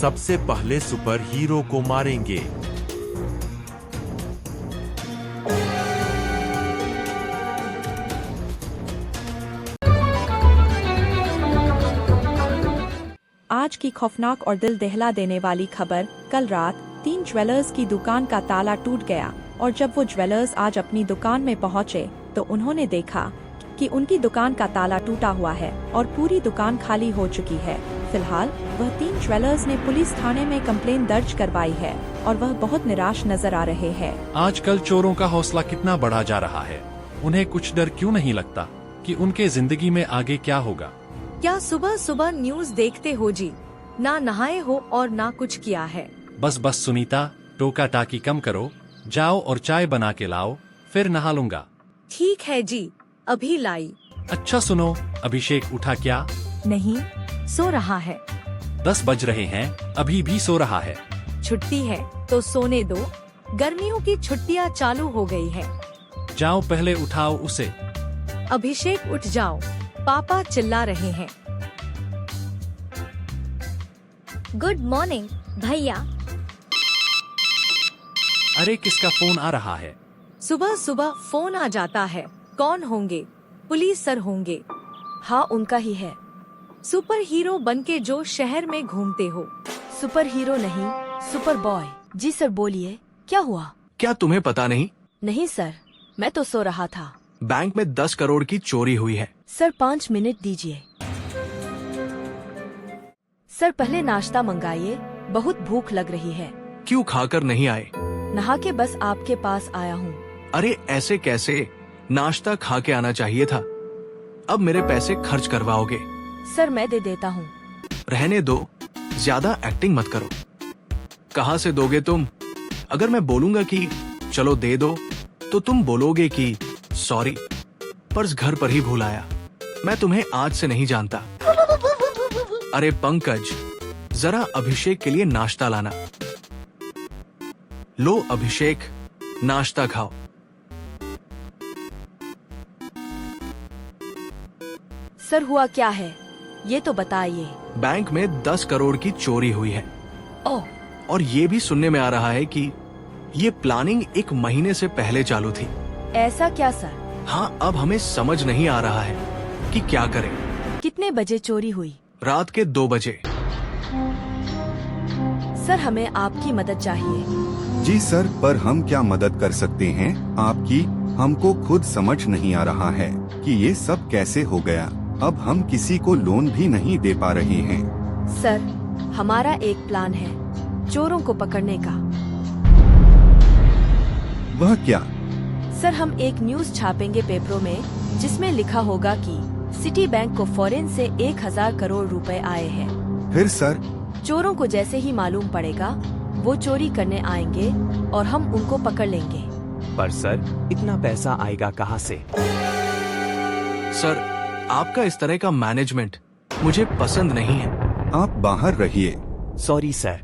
सबसे पहले super hero को मारेंगे। आज की खौफनाक और दिल दहला देने वाली खबर। कल रात 3 ज्वेलर्स की दुकान का ताला टूट गया और जब वो ज्वेलर्स आज अपनी दुकान में पहुंचे तो उन्होंने देखा कि उनकी दुकान का ताला टूटा हुआ है और पूरी दुकान खाली हो चुकी है। फिलहाल वह 3 ज्वेलर्स ने पुलिस थाने में कंप्लेंट दर्ज करवाई है और वह बहुत निराश नजर आ रहे हैं। आजकल चोरों का हौसला कितना बढ़ा जा रहा है। उन्हें कुछ डर क्यों नहीं लगता कि उनके जिंदगी में आगे क्या होगा। क्या सुबह सुबह न्यूज़ देखते हो जी? ना नहाए हो और ना कुछ किया है। बस सुनीता, टोका टाकी कम करो, जाओ और चाय बना के लाओ, फिर नहा लूंगा। ठीक है जी, अभी लाई। अच्छा सुनो, अभिषेक उठा क्या? नहीं, सो रहा है। 10 बज रहे हैं, अभी भी सो रहा है। छुट्टी है तो सोने दो, गर्मियों की छुट्टियां चालू हो गई है। जाओ पहले उठाओ उसे। अभिषेक उठ जाओ, पापा चिल्ला रहे हैं। गुड मॉर्निंग भैया। अरे किसका फोन आ रहा है? सुबह सुबह फोन आ जाता है। कौन होंगे? पुलिस सर होंगे। हाँ, उनका ही है। सुपर हीरो बनके जो शहर में घूमते हो। सुपर हीरो नहीं, सुपर बॉय। जी सर बोलिए, क्या हुआ? क्या तुम्हें पता नहीं? नहीं सर, मैं तो सो रहा था। बैंक में 10 करोड़ की चोरी हुई है। सर 5 मिनट दीजिए। सर पहले नाश्ता मंगाइए, बहुत भूख लग रही है। क्यों खाकर नहीं आए? नहा के बस आपके पास आया हूँ। अरे ऐसे कैसे? नाश्ता खा के आना चाहिए था। अब मेरे पैसे खर्च करवाओगे? सर मैं दे देता हूँ। रहने दो, ज्यादा एक्टिंग मत करो। कहाँ से दोगे तुम? अगर मैं बोलूँगा कि चलो दे दो तो तुम बोलोगे कि सॉरी, पर्स घर पर ही भूल आया। मैं तुम्हें आज से नहीं जानता। अरे पंकज, जरा अभिषेक के लिए नाश्ता लाना। लो अभिषेक, नाश्ता खाओ। सर हुआ क्या है, ये तो बताइए। बैंक में 10 करोड़ की चोरी हुई है। ओह, और ये भी सुनने में आ रहा है कि ये प्लानिंग 1 महीने से पहले चालू थी। ऐसा क्या सर? हाँ, अब हमें समझ नहीं आ रहा है कि क्या करें। कितने बजे चोरी हुई? रात के 2 बजे। सर हमें आपकी मदद चाहिए। जी सर, पर हम क्या मदद कर सकते हैं आपकी? हमको खुद समझ नहीं आ रहा है कि ये सब कैसे हो गया। अब हम किसी को लोन भी नहीं दे पा रहे हैं। सर हमारा एक प्लान है चोरों को पकड़ने का। वह क्या? सर हम एक न्यूज़ छापेंगे पेपरों में जिसमें लिखा होगा कि सिटी बैंक को फॉरेन से 1000 करोड़ रुपए आए हैं। फिर सर? चोरों को जैसे ही मालूम पड़ेगा वो चोरी करने आएंगे और हम उनको पकड़ लेंगे। पर सर इतना पैसा आएगा कहाँ से? सर आपका इस तरह का मैनेजमेंट मुझे पसंद नहीं है। आप बाहर रहिए। Sorry sir.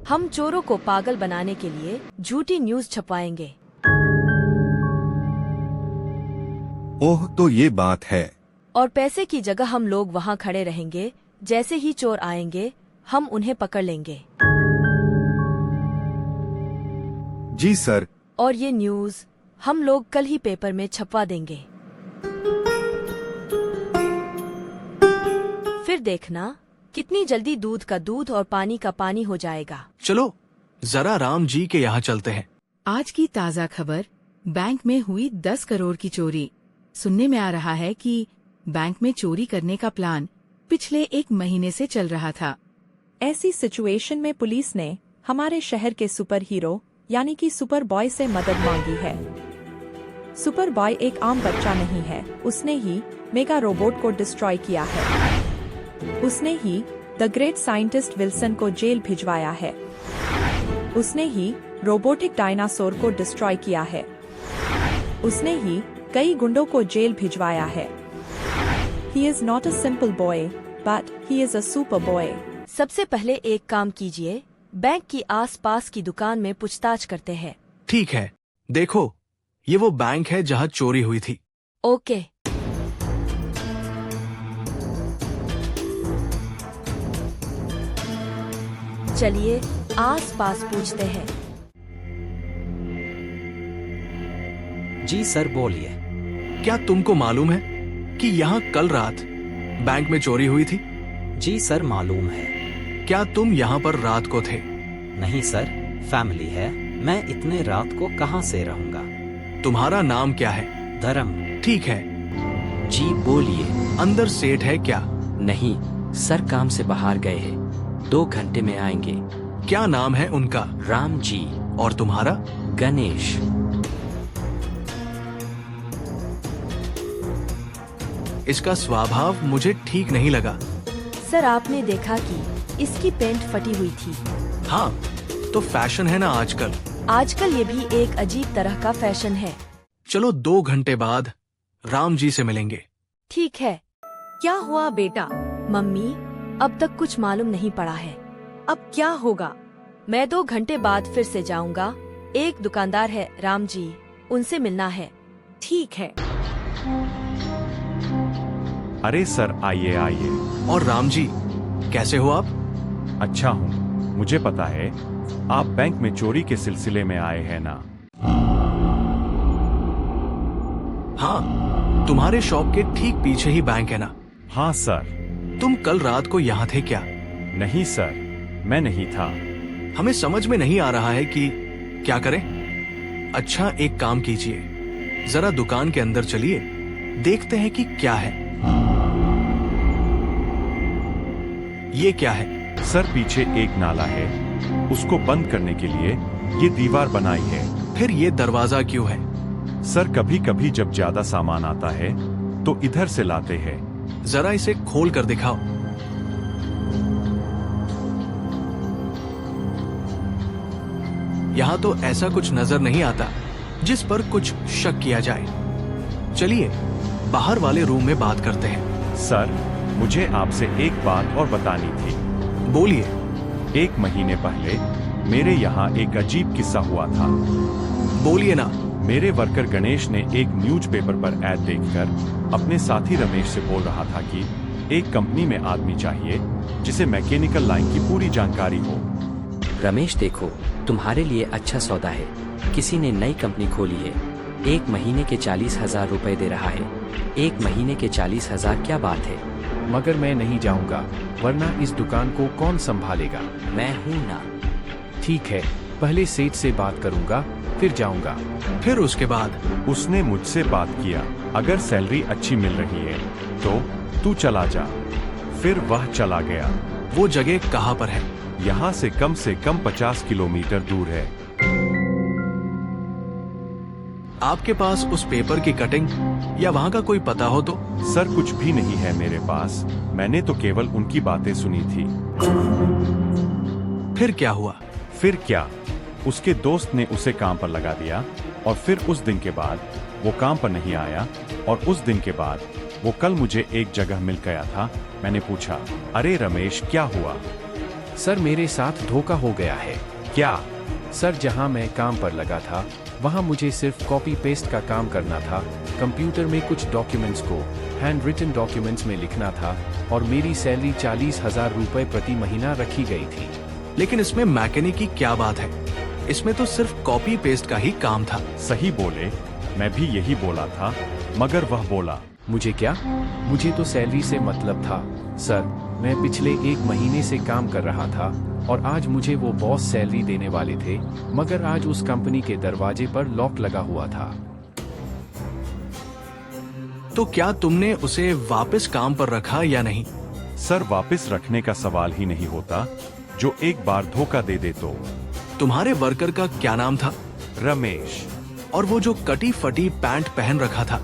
हम चोरों को पागल बनाने के लिए झूठी न्यूज़ छपवाएंगे। ओह, तो ये बात है। और पैसे की जगह हम लोग वहाँ खड़े रहेंगे। जैसे ही चोर आएंगे हम उन्हें पकड़ लेंगे। जी सर। और ये न्यूज़ हम लोग कल ही पेपर में छपवा देंगे। फिर देखना कितनी जल्दी दूध का दूध और पानी का पानी हो जाएगा। चलो जरा राम जी के यहाँ चलते हैं। आज की ताज़ा खबर, बैंक में हुई 10 करोड़ की चोरी। सुनने में आ रहा है कि बैंक में चोरी करने का प्लान पिछले 1 महीने से चल रहा था। ऐसी सिचुएशन में पुलिस ने हमारे शहर के सुपर हीरो यानी कि सुपर बॉय से मदद मांगी है। सुपर बॉय एक आम बच्चा नहीं है, उसने ही मेगा रोबोट को डिस्ट्रॉय किया है। उसने ही द ग्रेट साइंटिस्ट विल्सन को जेल भिजवाया है। उसने ही रोबोटिक डायनासोर को डिस्ट्रॉय किया है। उसने ही कई गुंडों को जेल भिजवाया है। He is not a simple boy, but he is a super boy. सबसे पहले एक काम कीजिए, बैंक की आस-पास की दुकान में पूछताछ करते हैं। ठीक है, देखो ये वो बैंक है जहाँ चोरी हुई थी। ओके। चलिए आस पास पूछते हैं। जी सर बोलिए। क्या तुमको मालूम है कि यहाँ कल रात बैंक में चोरी हुई थी? जी सर मालूम है। क्या तुम यहाँ पर रात को थे? नहीं सर, फैमिली है, मैं इतने रात को कहाँ से रहूँगा। तुम्हारा नाम क्या है? धर्म। ठीक है। जी बोलिए। अंदर सेठ है क्या? नहीं सर, काम से बाहर गए हैं, 2 घंटे में आएंगे। क्या नाम है उनका? राम जी। और तुम्हारा? गणेश। इसका स्वभाव मुझे ठीक नहीं लगा। सर आपने देखा कि इसकी पेंट फटी हुई थी। हाँ, तो फैशन है ना आजकल। आजकल ये भी एक अजीब तरह का फैशन है। चलो 2 घंटे बाद राम जी से मिलेंगे। ठीक है। क्या हुआ बेटा? मम्मी, अब तक कुछ मालूम नहीं पड़ा है। अब क्या होगा? मैं 2 घंटे बाद फिर से जाऊंगा। एक दुकानदार है राम जी, उनसे मिलना है। ठीक है। अरे सर आइए आइए। और राम जी, कैसे हो आप? अच्छा हूँ, मुझे पता है आप बैंक में चोरी के सिलसिले में आए हैं ना। हाँ, तुम्हारे शॉप के ठीक पीछे ही बैंक है ना। हाँ सर। तुम कल रात को यहाँ थे क्या? नहीं सर, मैं नहीं था। हमें समझ में नहीं आ रहा है कि क्या करें। अच्छा एक काम कीजिए, जरा दुकान के अंदर चलिए, देखते हैं कि क्या है। ये क्या है? सर पीछे एक नाला है, उसको बंद करने के लिए ये दीवार बनाई है। फिर ये दरवाजा क्यों है? सर कभी कभी जब ज्यादा सामान आता है तो इधर से लाते हैं। जरा इसे खोल कर दिखाओ। यहाँ तो ऐसा कुछ नजर नहीं आता जिस पर कुछ शक किया जाए। चलिए बाहर वाले रूम में बात करते हैं। सर मुझे आपसे एक बात और बतानी थी। बोलिए। 1 महीने पहले मेरे यहाँ एक अजीब किस्सा हुआ था। बोलिए ना। मेरे वर्कर गणेश ने एक न्यूज़पेपर पर ऐड देखकर अपने साथी रमेश से बोल रहा था कि एक कंपनी में आदमी चाहिए जिसे मैकेनिकल लाइन की पूरी जानकारी हो। रमेश देखो, तुम्हारे लिए अच्छा सौदा है। किसी ने नई कंपनी खोली है, 1 महीने के 40,000 रुपए दे रहा है। 1 महीने के 40,000 क्या बात है। मगर मैं नहीं जाऊंगा, वरना इस दुकान को कौन संभालेगा। मैं हूँ ना। ठीक है, पहले सेठ से बात करूंगा, फिर जाऊंगा। फिर उसके बाद? उसने मुझसे बात किया, अगर सैलरी अच्छी मिल रही है तो तू चला जा। फिर वह चला गया। वो जगह कहाँ पर है? यहाँ से कम 50 किलोमीटर दूर है। आपके पास उस पेपर की कटिंग या वहाँ का कोई पता हो तो? सर कुछ भी नहीं है मेरे पास, मैंने तो केवल उनकी बातें सुनी थी। फिर क्या हुआ? फिर क्या, उसके दोस्त ने उसे काम पर लगा दिया और फिर उस दिन के बाद वो काम पर नहीं आया। और उस दिन के बाद वो कल मुझे एक जगह मिल गया था। मैंने पूछा, अरे रमेश क्या हुआ? सर मेरे साथ धोखा हो गया है। क्या? सर जहां मैं काम पर लगा था वहां मुझे सिर्फ कॉपी पेस्ट का काम करना था। कंप्यूटर में कुछ डॉक्यूमेंट्स को हैंड रिटन डॉक्यूमेंट्स में लिखना था और मेरी सैलरी 40,000 रुपए प्रति महीना रखी गई थी। लेकिन इसमें मैकेनिक की क्या बात है? इसमें तो सिर्फ कॉपी पेस्ट का ही काम था। सही बोले, मैं भी यही बोला था, मगर वह बोला। मुझे क्या? मुझे तो सैलरी से मतलब था। सर मैं पिछले 1 महीने से काम कर रहा था और आज मुझे वो बॉस सैलरी देने वाले थे, मगर आज उस कंपनी के दरवाजे पर लॉक लगा हुआ था। तो क्या तुमने उसे वापस काम पर रखा या नहीं? सर वापस रखने का सवाल ही नहीं होता, जो एक बार धोखा दे दे तो। तुम्हारे वर्कर का क्या नाम था? रमेश। और वो जो कटी फटी पैंट पहन रखा था,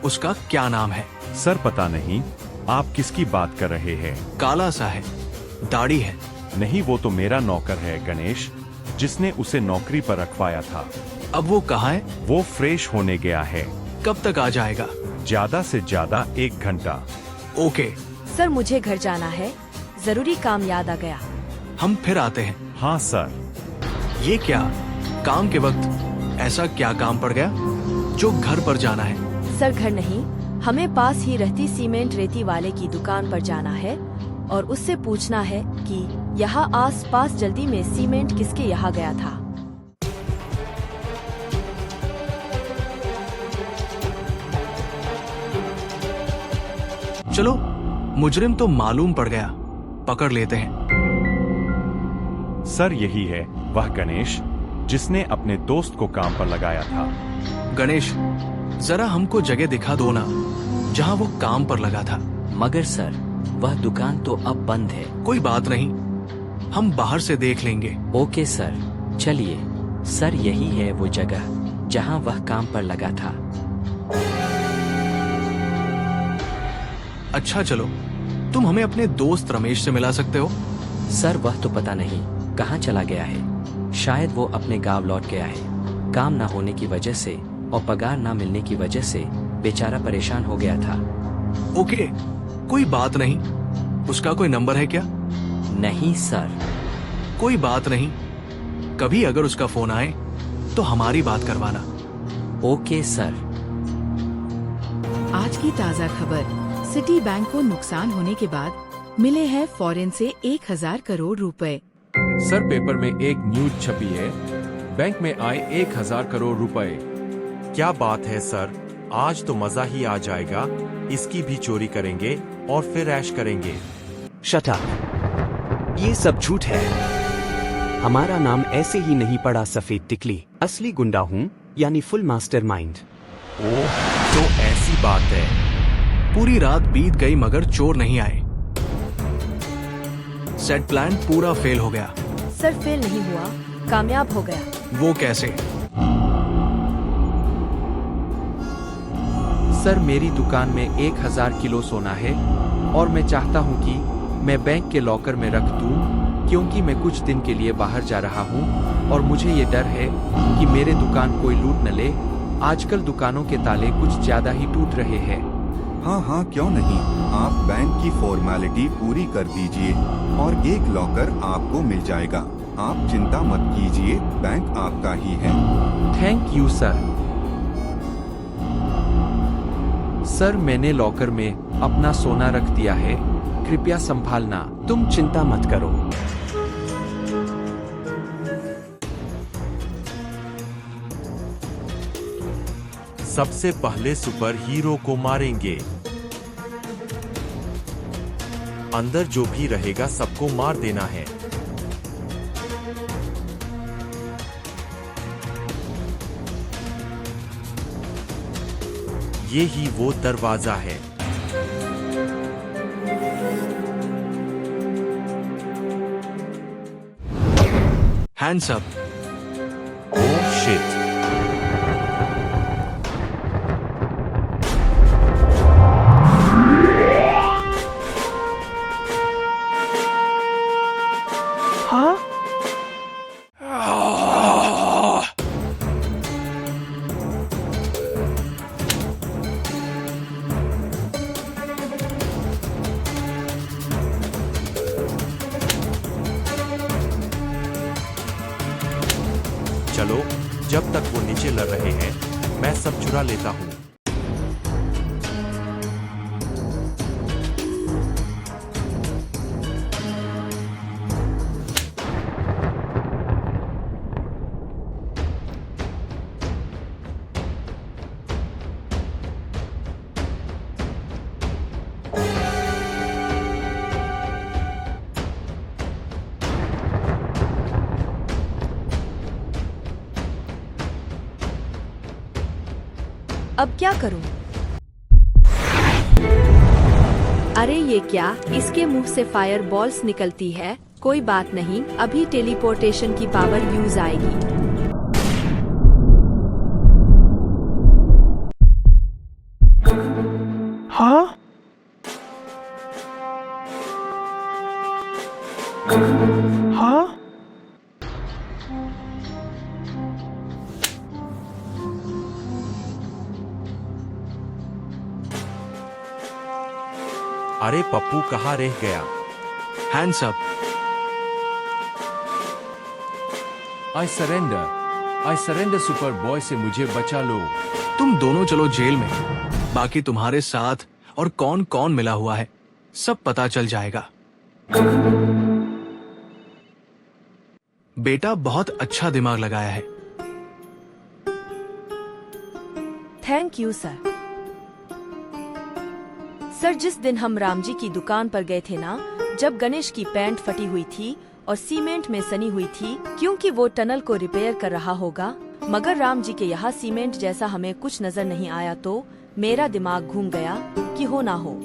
उसका क्या नाम है? सर पता नहीं, आप किसकी बात कर रहे हैं? काला सा है, दाढ़ी है। नहीं, वो तो मेरा नौकर है गणेश, जिसने उसे नौकरी पर रखवाया था। अब वो कहाँ है? वो फ्रेश होने गया है। कब तक आ जाएगा? ज्यादा से ज्यादा 1 घंटा। ओके। सर मुझे घर जाना है, जरूरी काम याद आ गया। हम फिर आते हैं। हाँ सर। ये क्या, काम के वक्त ऐसा क्या काम पड़ गया जो घर पर जाना है? सर घर नहीं, हमें पास ही रहती सीमेंट रेती वाले की दुकान पर जाना है और उससे पूछना है कि यहाँ आस पास जल्दी में सीमेंट किसके यहाँ गया था? चलो, मुजरिम तो मालूम पड़ गया, पकड़ लेते हैं। सर यही है वह गणेश जिसने अपने दोस्त को काम पर लगाया था। गणेश, जरा हमको जगह दिखा दो ना, जहाँ वो काम पर लगा था। मगर सर, वह दुकान तो अब बंद है। कोई बात नहीं, हम बाहर से देख लेंगे। ओके सर, चलिए। सर यही है वो जगह जहां वह काम पर लगा था। अच्छा चलो, तुम हमें अपने दोस्त रमेश से मिला सकते हो? सर वह तो पता नहीं कहाँ चला गया है। शायद वो अपने गांव लौट गया है। काम ना होने की वजह से और पगार ना मिलने की वजह से बेचारा परेशान हो गया था। ओके, कोई बात नहीं। उसका कोई नंबर है क्या? नहीं सर। कोई बात नहीं, कभी अगर उसका फोन आए तो हमारी बात करवाना। Okay sir. आज की ताज़ा खबर, सिटी बैंक को नुकसान होने के बाद मिले हैं फॉरेन से 1000 करोड़ रुपए। सर पेपर में एक न्यूज छपी है, बैंक में आए 1000 करोड़ रुपए। क्या बात है सर, आज तो मजा ही आ जाएगा। इसकी भी चोरी करेंगे और फिर ऐश करेंगे। शट अप, ये सब झूठ है। हमारा नाम ऐसे ही नहीं पड़ा सफेद टिकली। असली गुंडा हूँ, यानी फुल मास्टरमाइंड। ओह, तो ऐसी बात है। पूरी रात बीत गई मगर चोर नहीं आए। सेट प्लान पूरा फेल हो गया। सर फेल नहीं हुआ, कामयाब हो गया। वो कैसे? सर मेरी दुकान में 1000 किलो सोना है और मैं चाहता हूं कि मैं बैंक के लॉकर में रख दूं, क्योंकि मैं कुछ दिन के लिए बाहर जा रहा हूं और मुझे ये डर है कि मेरे दुकान कोई लूट न ले। आजकल दुकानों के ताले कुछ ज्यादा ही टूट रहे हैं। हाँ हाँ, क्यों नहीं, आप बैंक की फॉर्मेलिटी पूरी कर दीजिए और एक लॉकर आपको मिल जाएगा। आप चिंता मत कीजिए, बैंक आपका ही है। Thank you sir. सर मैंने लॉकर में अपना सोना रख दिया है, कृपया संभालना। तुम चिंता मत करो। सबसे पहले सुपर हीरो को मारेंगे। अंदर जो भी रहेगा सबको मार देना है। ये ही वो दरवाजा है। Hands up. Oh shit. चलो, जब तक वो नीचे लड़ रहे हैं, मैं सब चुरा लेता हूँ। अब क्या करूं? अरे ये क्या, इसके मुंह से फायर बॉल्स निकलती है। कोई बात नहीं, अभी टेलीपोर्टेशन की पावर यूज आएगी। हाँ? हाँ? अरे पप्पू कहाँ रह गया? Hands up. I surrender super boy से मुझे बचा लो। तुम दोनों चलो जेल में, बाकी तुम्हारे साथ और कौन कौन मिला हुआ है सब पता चल जाएगा। बेटा बहुत अच्छा दिमाग लगाया है। Thank you sir. सर, जिस दिन हम राम जी की दुकान पर गए थे ना, जब गणेश की पैंट फटी हुई थी और सीमेंट में सनी हुई थी, क्योंकि वो टनल को रिपेयर कर रहा होगा, मगर राम जी के यहाँ सीमेंट जैसा हमें कुछ नजर नहीं आया, तो मेरा दिमाग घूम गया कि हो ना हो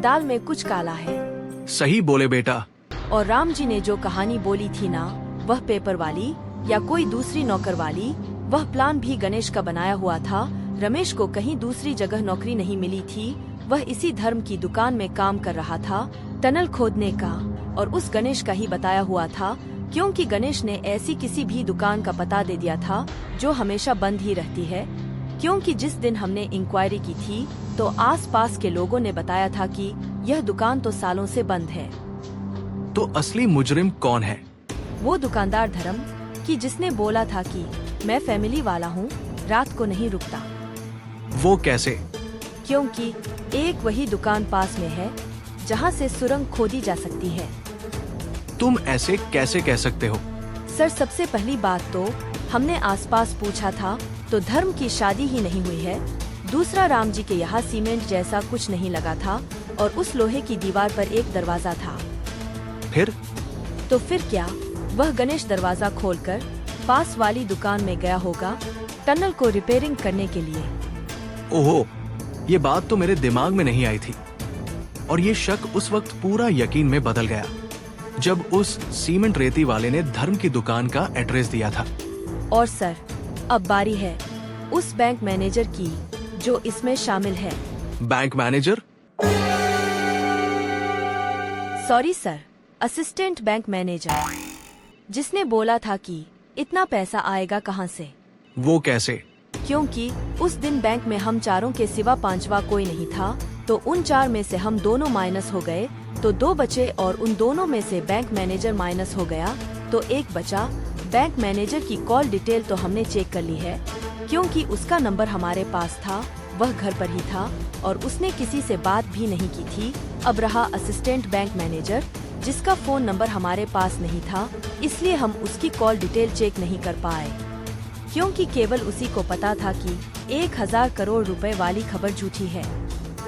दाल में कुछ काला है। सही बोले बेटा। और राम जी ने जो कहानी बोली थी ना, वह पेपर वाली या कोई दूसरी नौकर वाली, वह प्लान भी गणेश का बनाया हुआ था। रमेश को कहीं दूसरी जगह नौकरी नहीं मिली थी, वह इसी धर्म की दुकान में काम कर रहा था, टनल खोदने का, और उस गणेश का ही बताया हुआ था, क्योंकि गणेश ने ऐसी किसी भी दुकान का पता दे दिया था जो हमेशा बंद ही रहती है। क्योंकि जिस दिन हमने इंक्वायरी की थी तो आसपास के लोगों ने बताया था कि यह दुकान तो सालों से बंद है। तो असली मुजरिम कौन है? वो दुकानदार धर्म की, जिसने बोला था कि मैं फैमिली वाला हूँ, रात को नहीं रुकता। वो कैसे? क्योंकि एक वही दुकान पास में है जहाँ से सुरंग खोदी जा सकती है। तुम ऐसे कैसे कह सकते हो? सर, सबसे पहली बात तो हमने आसपास पूछा था तो धर्म की शादी ही नहीं हुई है। दूसरा, राम जी के यहाँ सीमेंट जैसा कुछ नहीं लगा था और उस लोहे की दीवार पर एक दरवाजा था। फिर क्या वह गणेश दरवाजा खोलकर पास वाली दुकान में गया होगा टनल को रिपेयरिंग करने के लिए? ओहो, ये बात तो मेरे दिमाग में नहीं आई थी। और ये शक उस वक्त पूरा यकीन में बदल गया जब उस सीमेंट रेती वाले ने धर्म की दुकान का एड्रेस दिया था। और सर, अब बारी है उस बैंक मैनेजर की जो इसमें शामिल है। Bank manager? Sorry sir, assistant bank manager, जिसने बोला था कि इतना पैसा आएगा कहां से। वो कैसे? क्योंकि उस दिन बैंक में हम चारों के सिवा पांचवा कोई नहीं था, तो उन 4 में से हम दोनों माइनस हो गए तो 2 बचे, और उन दोनों में से बैंक मैनेजर माइनस हो गया तो 1 बचा। बैंक मैनेजर की कॉल डिटेल तो हमने चेक कर ली है, क्योंकि उसका नंबर हमारे पास था, वह घर पर ही था और उसने किसी से बात भी नहीं की थी। अब रहा असिस्टेंट बैंक मैनेजर, जिसका फोन नंबर हमारे पास नहीं था, इसलिए हम उसकी कॉल डिटेल चेक नहीं कर पाए, क्योंकि केवल उसी को पता था कि 1000 करोड़ रुपए वाली खबर झूठी है।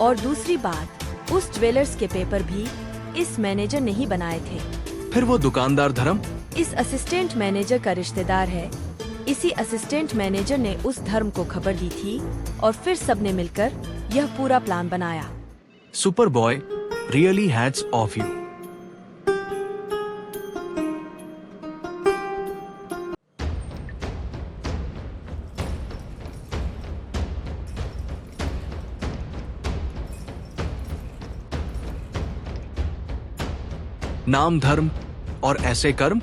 और दूसरी बात, उस ज्वेलर्स के पेपर भी इस मैनेजर ने ही बनाए थे। फिर वो दुकानदार धर्म इस असिस्टेंट मैनेजर का रिश्तेदार है। इसी असिस्टेंट मैनेजर ने उस धर्म को खबर दी थी और फिर सबने मिलकर यह पूरा प्लान बनाया। Super boy, really hats off you. नाम धर्म और ऐसे कर्म